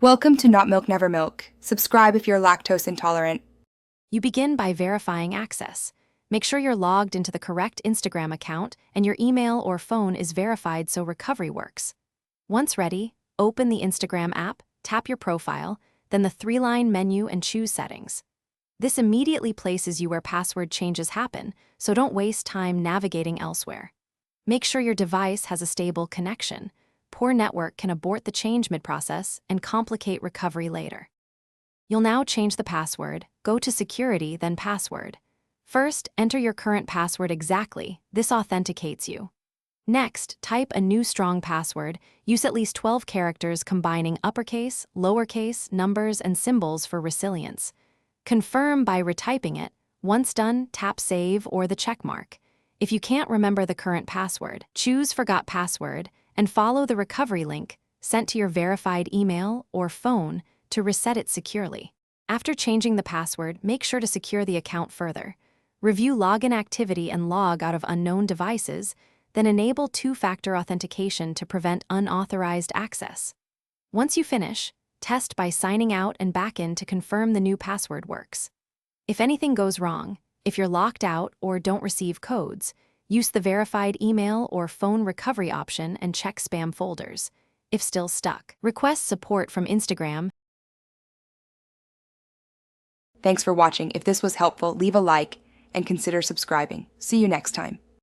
Welcome to Not Milk Never Milk. Subscribe if you're lactose intolerant. You begin by verifying access. Make sure you're logged into the correct Instagram account and your email or phone is verified so recovery works. Once ready, open the Instagram app, tap your profile, then the three-line menu and choose Settings. This immediately places you where password changes happen, so don't waste time navigating elsewhere. Make sure your device has a stable connection. Poor network can abort the change mid-process and complicate recovery later. You'll now change the password, go to Security, then Password. First, enter your current password exactly. This authenticates you. Next, type a new strong password. Use at least 12 characters combining uppercase, lowercase, numbers, and symbols for resilience. Confirm by retyping it. Once done, tap Save or the check mark. If you can't remember the current password, choose Forgot Password and follow the recovery link sent to your verified email or phone to reset it securely. After changing the password, make sure to secure the account further. Review login activity and log out of unknown devices, then enable two-factor authentication to prevent unauthorized access. Once you finish, test by signing out and back in to confirm the new password works. If anything goes wrong, if you're locked out or don't receive codes, use the verified email or phone recovery option and check spam folders. If still stuck, request support from Instagram. Thanks for watching. If this was helpful, leave a like and consider subscribing. See you next time.